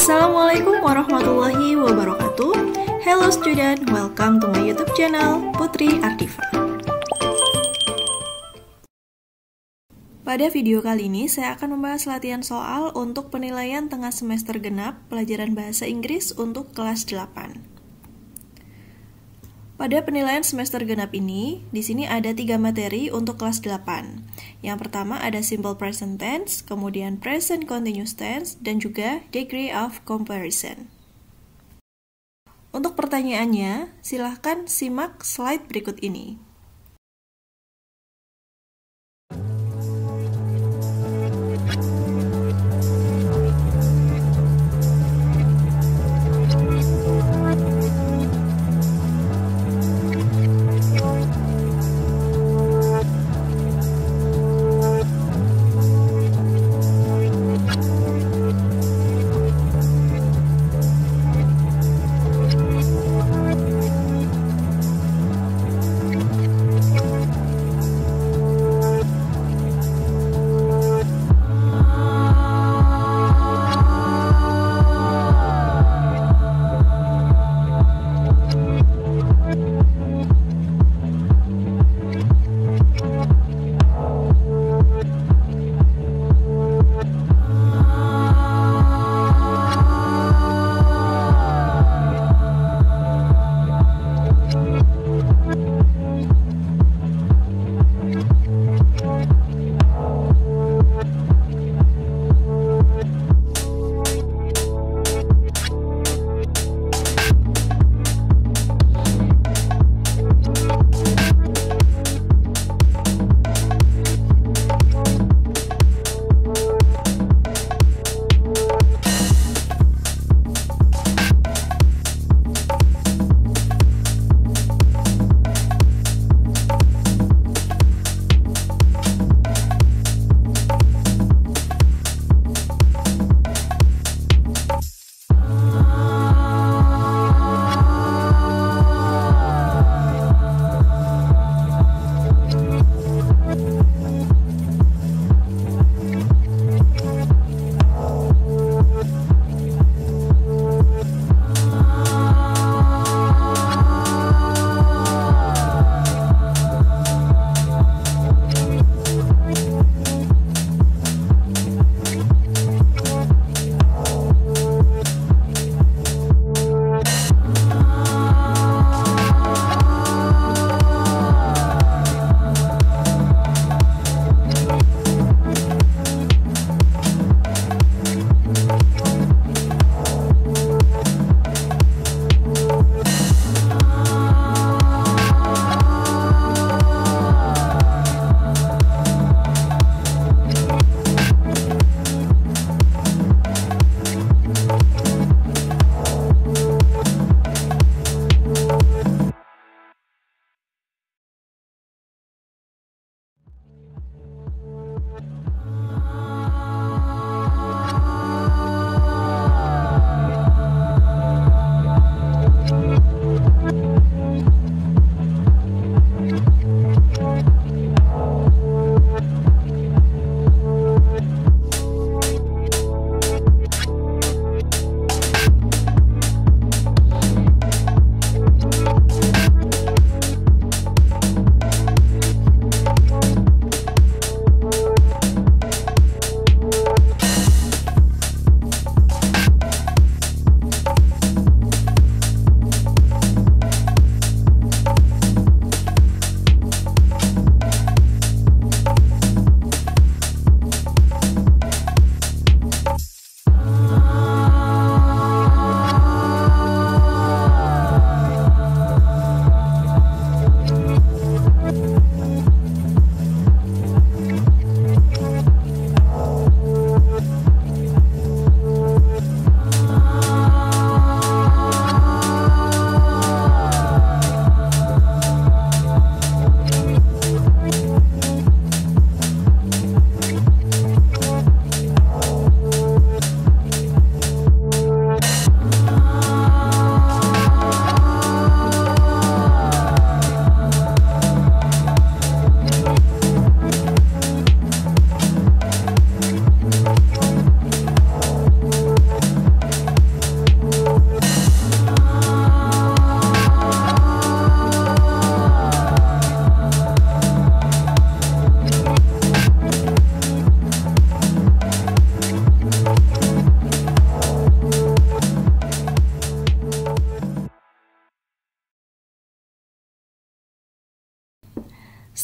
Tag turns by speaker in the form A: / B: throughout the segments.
A: Assalamualaikum warahmatullahi wabarakatuh. Hello student, welcome to my YouTube channel Putri Ardifa. Pada video kali ini saya akan membahas latihan soal untuk penilaian tengah semester genap pelajaran bahasa Inggris untuk kelas 8. Pada penilaian semester genap ini, di sini ada 3 materi untuk kelas 8. Yang pertama ada simple present tense, kemudian present continuous tense, dan juga degree of comparison. Untuk pertanyaannya, silahkan simak slide berikut ini.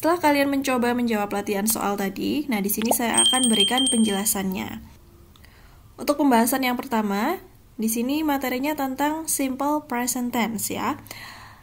A: Setelah kalian mencoba menjawab latihan soal tadi, nah di sini saya akan berikan penjelasannya. Untuk pembahasan yang pertama, di sini materinya tentang simple present tense ya.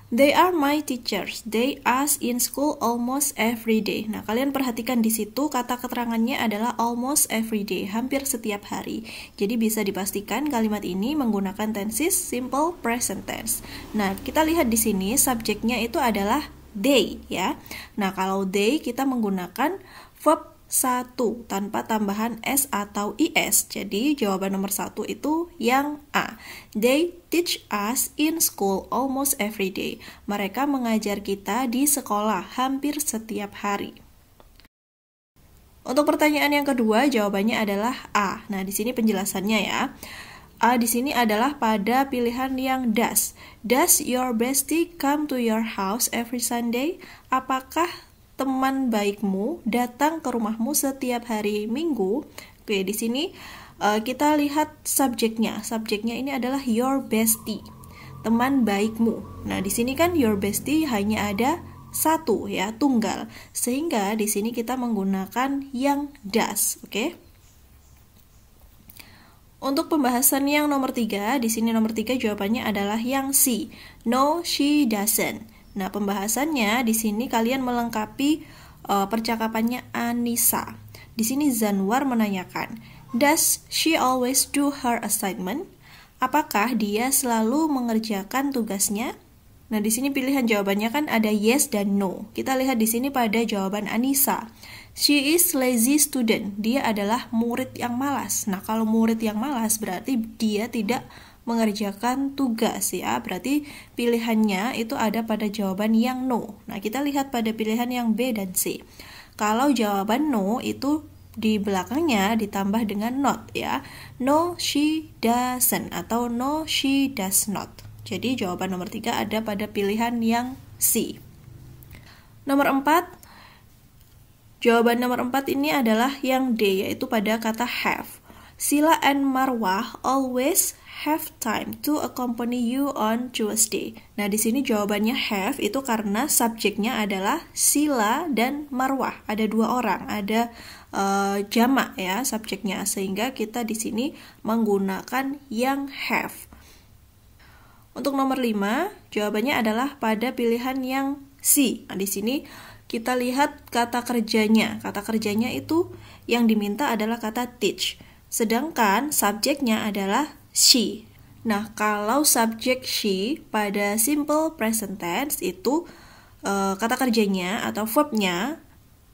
A: They are my teachers. They are in school almost every day. Nah, kalian perhatikan di situ kata keterangannya adalah almost every day, hampir setiap hari. Jadi bisa dipastikan kalimat ini menggunakan tenses simple present tense. Nah, kita lihat di sini subjeknya itu adalah they ya. Nah, kalau they kita menggunakan verb 1 tanpa tambahan S atau IS. Jadi jawaban nomor 1 itu yang A. They teach us in school almost every day. Mereka mengajar kita di sekolah hampir setiap hari. Untuk pertanyaan yang kedua, jawabannya adalah A. Nah, di sini penjelasannya ya. A di sini adalah pada pilihan yang does. Does your bestie come to your house every Sunday? Apakah teman baikmu datang ke rumahmu setiap hari Minggu? Oke, di sini kita lihat subjeknya. Subjeknya ini adalah your bestie, teman baikmu. Nah, di sini kan your bestie hanya ada satu ya, tunggal. Sehingga di sini kita menggunakan yang does, oke? Untuk pembahasan yang nomor 3, di sini nomor 3 jawabannya adalah yang C. No, she doesn't. Nah, pembahasannya di sini kalian melengkapi percakapannya Anissa. Di sini Zanwar menanyakan, does she always do her assignment? Apakah dia selalu mengerjakan tugasnya? Nah, di sini pilihan jawabannya kan ada yes dan no. Kita lihat di sini pada jawaban Anissa. She is lazy student. Dia adalah murid yang malas. Nah, kalau murid yang malas berarti dia tidak mengerjakan tugas ya. Berarti pilihannya itu ada pada jawaban yang no. Nah, kita lihat pada pilihan yang B dan C. Kalau jawaban no itu di belakangnya ditambah dengan not ya. No, she doesn't atau no, she does not. Jadi jawaban nomor 3 ada pada pilihan yang C. Nomor 4. Jawaban nomor 4 ini adalah yang D, yaitu pada kata have. Sila and Marwah always have time to accompany you on Tuesday. Nah, di sini jawabannya have itu karena subjeknya adalah Sila dan Marwah. Ada 2 orang, ada jamak ya subjeknya, sehingga kita di sini menggunakan yang have. Untuk nomor 5, jawabannya adalah pada pilihan yang C. Nah, di sini kita lihat kata kerjanya. Kata kerjanya itu yang diminta adalah kata teach. Sedangkan subjeknya adalah she. Nah, kalau subjek she pada simple present tense itu kata kerjanya atau verbnya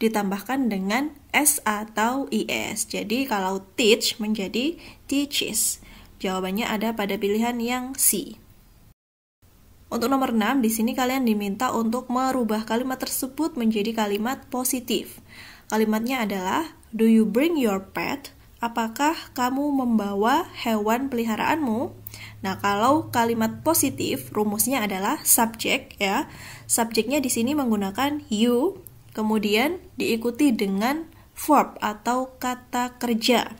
A: ditambahkan dengan S atau IS. Jadi kalau teach menjadi teaches. Jawabannya ada pada pilihan yang C. Untuk nomor 6, di sini kalian diminta untuk merubah kalimat tersebut menjadi kalimat positif. Kalimatnya adalah, do you bring your pet? Apakah kamu membawa hewan peliharaanmu? Nah, kalau kalimat positif, rumusnya adalah subjek ya. Subjeknya di sini menggunakan you, kemudian diikuti dengan verb atau kata kerja.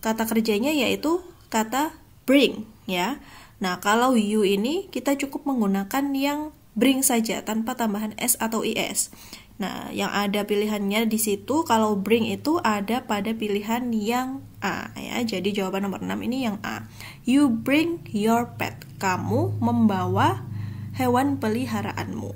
A: Kata kerjanya yaitu kata bring ya. Nah, kalau you ini kita cukup menggunakan yang bring saja tanpa tambahan S atau IS. Nah, yang ada pilihannya di situ kalau bring itu ada pada pilihan yang A ya. Jadi jawaban nomor 6 ini yang A. You bring your pet. Kamu membawa hewan peliharaanmu.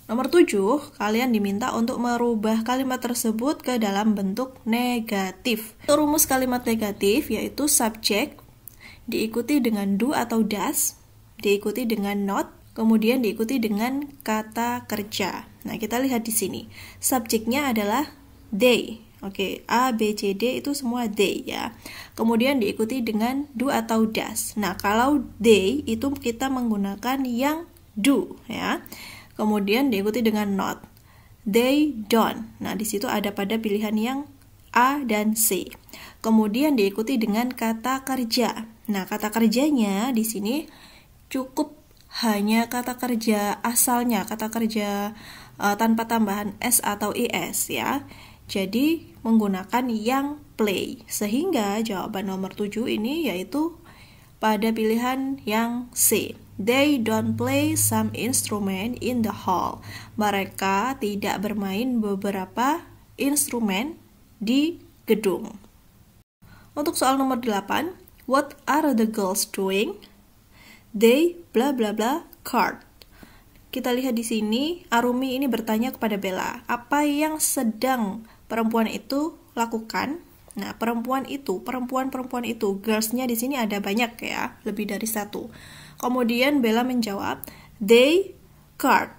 A: Nomor 7, kalian diminta untuk merubah kalimat tersebut ke dalam bentuk negatif. Untuk rumus kalimat negatif yaitu subjek diikuti dengan do atau does, diikuti dengan not, kemudian diikuti dengan kata kerja. Nah, kita lihat di sini. Subjeknya adalah they. Oke, A, B, C, D itu semua they ya. Kemudian diikuti dengan do atau does. Nah, kalau they itu kita menggunakan yang do ya. Kemudian diikuti dengan not. They don't. Nah, di situ ada pada pilihan yang A dan C. Kemudian diikuti dengan kata kerja. Nah, kata kerjanya di sini cukup hanya kata kerja asalnya, kata kerja tanpa tambahan S atau IS ya. Jadi menggunakan yang play. Sehingga jawaban nomor 7 ini yaitu pada pilihan yang C. They don't play some instrument in the hall. Mereka tidak bermain beberapa instrumen di gedung. Untuk soal nomor 8, what are the girls doing? They bla bla bla card. Kita lihat di sini, Arumi ini bertanya kepada Bella, apa yang sedang perempuan itu lakukan? Nah, perempuan itu, girls-nya di sini ada banyak ya, lebih dari satu. Kemudian Bella menjawab, they card.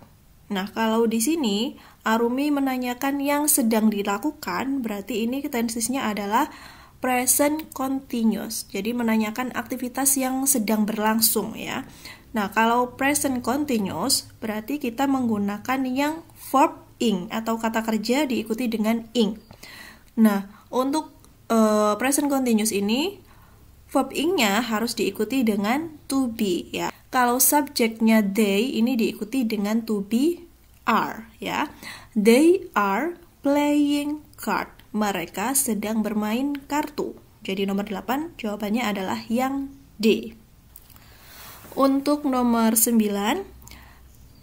A: Nah, kalau di sini Arumi menanyakan yang sedang dilakukan, berarti ini tensesnya adalah present continuous. Jadi menanyakan aktivitas yang sedang berlangsung ya. Nah, kalau present continuous berarti kita menggunakan yang verb ing atau kata kerja diikuti dengan ing. Nah, untuk present continuous ini verb ing-nya harus diikuti dengan to be ya. Kalau subjeknya they ini diikuti dengan to be are ya. They are playing card. Mereka sedang bermain kartu. Jadi nomor 8 jawabannya adalah yang D. Untuk nomor 9,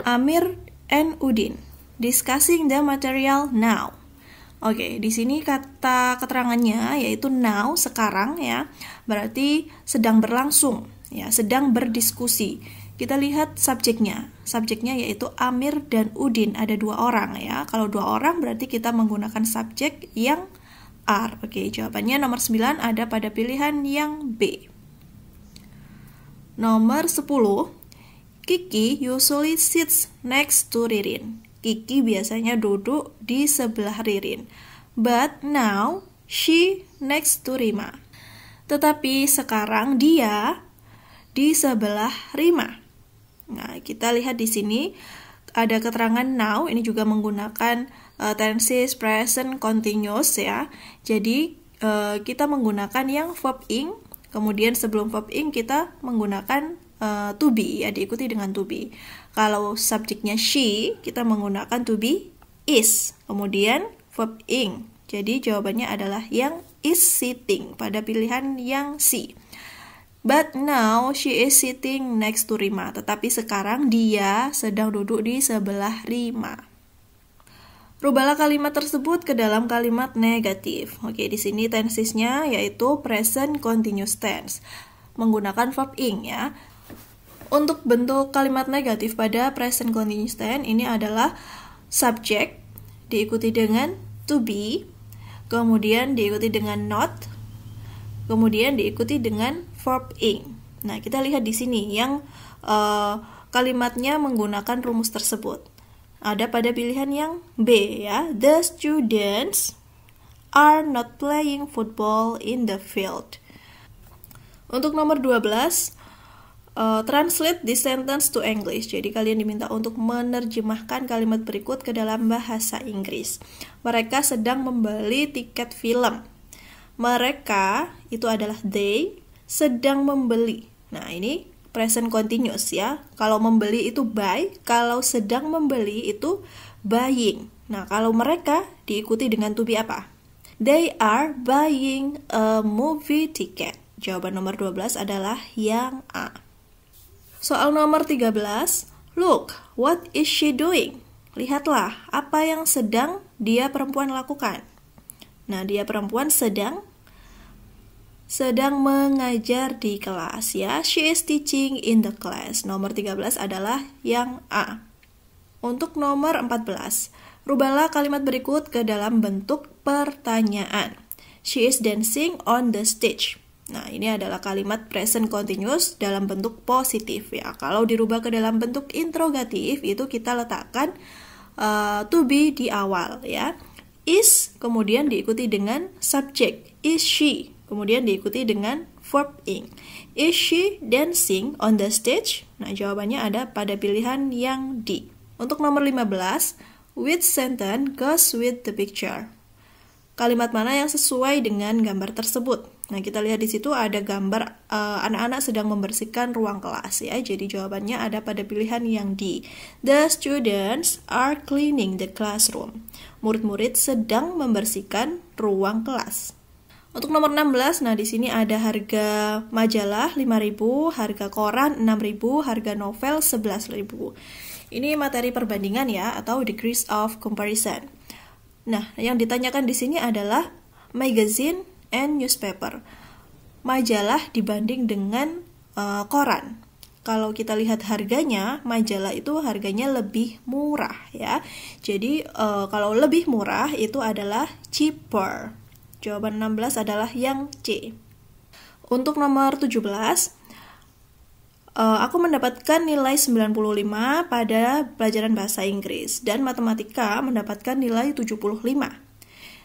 A: Amir and Udin discussing the material now. Oke, di sini kata keterangannya yaitu now, sekarang ya. Berarti sedang berlangsung ya, sedang berdiskusi. Kita lihat subjeknya. Subjeknya yaitu Amir dan Udin, ada 2 orang ya. Kalau 2 orang berarti kita menggunakan subjek yang are. Oke, jawabannya nomor 9 ada pada pilihan yang B. Nomor 10, Kiki usually sits next to Ririn. Kiki biasanya duduk di sebelah Ririn. But now she next to Rima. Tetapi sekarang dia di sebelah Rima. Nah, kita lihat di sini ada keterangan now, ini juga menggunakan tenses present continuous ya. Jadi kita menggunakan yang verb ing. Kemudian sebelum verb ing kita menggunakan to be ya, diikuti dengan to be. Kalau subjeknya she, kita menggunakan to be is. Kemudian verb ing. Jadi jawabannya adalah yang is sitting pada pilihan yang C. But now she is sitting next to Rima. Tetapi sekarang dia sedang duduk di sebelah Rima. Rubahlah kalimat tersebut ke dalam kalimat negatif. Oke, di sini tensesnya yaitu present continuous tense menggunakan verb ing ya. Untuk bentuk kalimat negatif pada present continuous tense ini adalah subject diikuti dengan to be, kemudian diikuti dengan not, kemudian diikuti dengan verb ing. Nah, kita lihat di sini yang kalimatnya menggunakan rumus tersebut. Ada pada pilihan yang B ya. The students are not playing football in the field. Untuk nomor 12, translate this sentence to English. Jadi kalian diminta untuk menerjemahkan kalimat berikut ke dalam bahasa Inggris. Mereka sedang membeli tiket film. Mereka, itu adalah they, sedang membeli. Nah, ini present continuous ya. Kalau membeli itu buy, kalau sedang membeli itu buying. Nah, kalau mereka diikuti dengan to be apa? They are buying a movie ticket. Jawaban nomor 12 adalah yang A. Soal nomor 13, look, what is she doing? Lihatlah, apa yang sedang dia perempuan lakukan. Nah, dia perempuan sedang mengajar di kelas ya. She is teaching in the class. Nomor 13 adalah yang A. Untuk nomor 14, rubahlah kalimat berikut ke dalam bentuk pertanyaan. She is dancing on the stage. Nah, ini adalah kalimat present continuous dalam bentuk positif ya. Kalau dirubah ke dalam bentuk interrogatif itu kita letakkan to be di awal ya. Is kemudian diikuti dengan subject. Is she? Kemudian diikuti dengan verb ing. Is she dancing on the stage? Nah, jawabannya ada pada pilihan yang D. Untuk nomor 15, which sentence goes with the picture? Kalimat mana yang sesuai dengan gambar tersebut? Nah, kita lihat di situ ada gambar anak-anak sedang membersihkan ruang kelas ya. Jadi jawabannya ada pada pilihan yang D. The students are cleaning the classroom. Murid-murid sedang membersihkan ruang kelas. Untuk nomor 16, nah di sini ada harga majalah 5.000, harga koran 6.000, harga novel 11.000. Ini materi perbandingan ya, atau degrees of comparison. Nah, yang ditanyakan di sini adalah magazine and newspaper. Majalah dibanding dengan koran. Kalau kita lihat harganya, majalah itu harganya lebih murah ya. Jadi kalau lebih murah itu adalah cheaper. Jawaban 16 adalah yang C. Untuk nomor 17, aku mendapatkan nilai 95 pada pelajaran bahasa Inggris dan matematika mendapatkan nilai 75.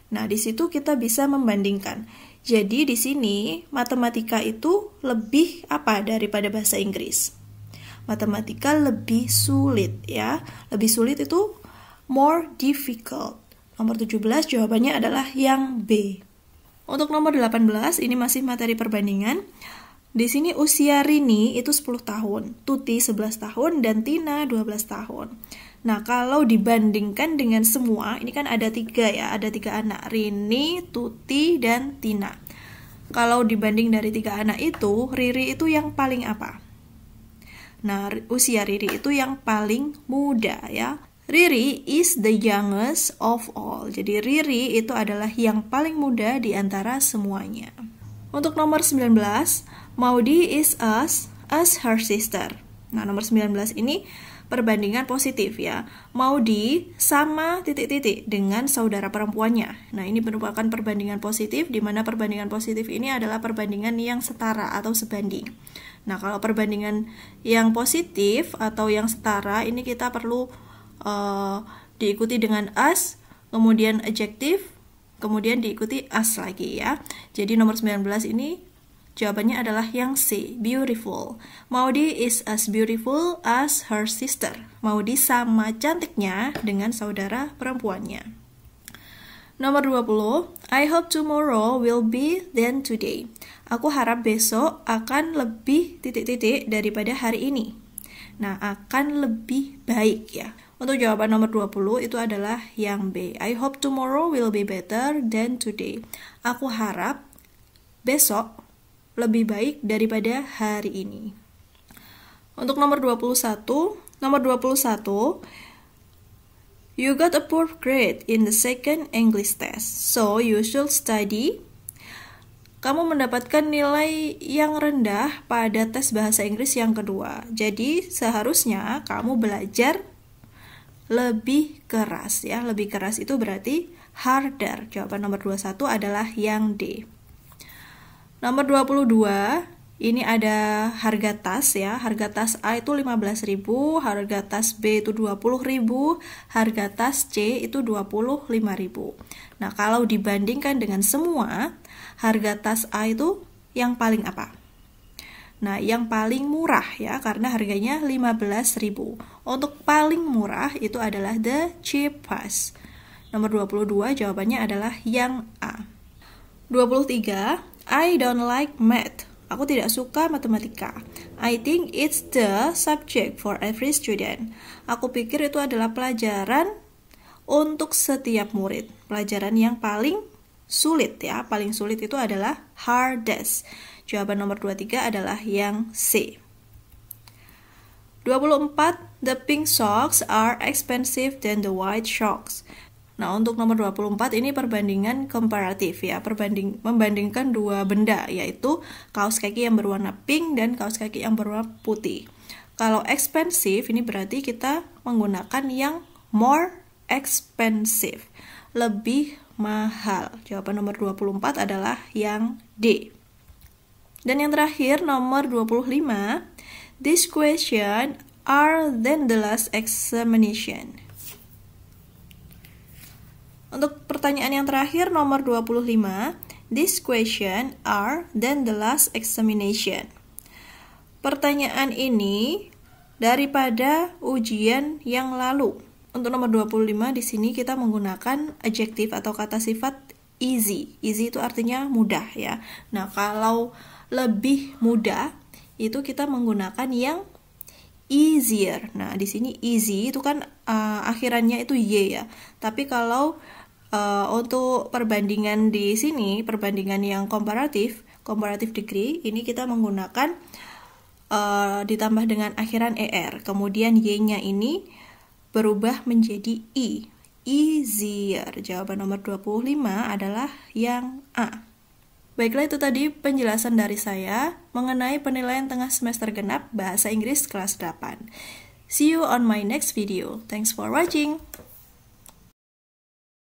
A: Nah, di situ kita bisa membandingkan. Jadi di sini matematika itu lebih apa daripada bahasa Inggris? Matematika lebih sulit ya. Lebih sulit itu more difficult. Nomor 17 jawabannya adalah yang B. Untuk nomor 18 ini masih materi perbandingan. Di sini usia Rini itu 10 tahun, Tuti 11 tahun, dan Tina 12 tahun. Nah, kalau dibandingkan dengan semua, ini kan ada 3 ya, ada 3 anak, Rini, Tuti, dan Tina. Kalau dibanding dari 3 anak itu, Riri itu yang paling apa? Nah, usia Riri itu yang paling muda ya. Riri is the youngest of all. Jadi Riri itu adalah yang paling muda di antara semuanya. Untuk nomor 19, Maudi is as her sister. Nah, nomor 19 ini perbandingan positif ya. Maudi sama titik-titik dengan saudara perempuannya. Nah, ini merupakan perbandingan positif, di mana perbandingan positif ini adalah perbandingan yang setara atau sebanding. Nah, kalau perbandingan yang positif atau yang setara, ini kita perlu diikuti dengan as, kemudian adjektif, kemudian diikuti as lagi ya. Jadi nomor 19 ini jawabannya adalah yang C, beautiful. Maudi is as beautiful as her sister. Maudi sama cantiknya dengan saudara perempuannya. Nomor 20, I hope tomorrow will be than today. Aku harap besok akan lebih titik-titik daripada hari ini. Nah, akan lebih baik ya. Untuk jawaban nomor 20 itu adalah yang B. I hope tomorrow will be better than today. Aku harap besok lebih baik daripada hari ini. Untuk nomor 21, you got a poor grade in the second English test, so you should study. Kamu mendapatkan nilai yang rendah pada tes bahasa Inggris yang kedua. Jadi seharusnya kamu belajar lebih keras ya. Lebih keras itu berarti harder. Jawaban nomor 21 adalah yang D. Nomor 22, ini ada harga tas ya. Harga tas A itu 15.000, harga tas B itu 20.000, harga tas C itu 25.000. Nah, kalau dibandingkan dengan semua, harga tas A itu yang paling apa? Nah, yang paling murah ya, karena harganya 15.000. Untuk paling murah itu adalah the cheapest. Nomor 22 jawabannya adalah yang A. 23, I don't like math. Aku tidak suka matematika. I think it's the subject for every student. Aku pikir itu adalah pelajaran untuk setiap murid. Pelajaran yang paling sulit ya. Paling sulit itu adalah hardest. Jawaban nomor 23 adalah yang C. 24, the pink socks are expensive than the white socks. Nah, untuk nomor 24 ini perbandingan komparatif ya, membandingkan dua benda, yaitu kaos kaki yang berwarna pink dan kaos kaki yang berwarna putih. Kalau expensive ini berarti kita menggunakan yang more expensive, lebih mahal. Jawaban nomor 24 adalah yang D. Dan yang terakhir nomor 25, this question are than the last examination. Untuk pertanyaan yang terakhir nomor 25, this question are than the last examination. Pertanyaan ini daripada ujian yang lalu. Untuk nomor 25 di sini kita menggunakan adjektif atau kata sifat easy. Easy itu artinya mudah ya. Nah, kalau lebih mudah itu kita menggunakan yang easier. Nah, di sini easy itu kan akhirannya itu y ya. Tapi kalau Untuk perbandingan di sini, perbandingan yang comparative degree, ini kita menggunakan ditambah dengan akhiran ER. Kemudian Y-nya ini berubah menjadi I. Easier. Jawaban nomor 25 adalah yang A. Baiklah, itu tadi penjelasan dari saya mengenai penilaian tengah semester genap Bahasa Inggris kelas 8. See you on my next video. Thanks for watching.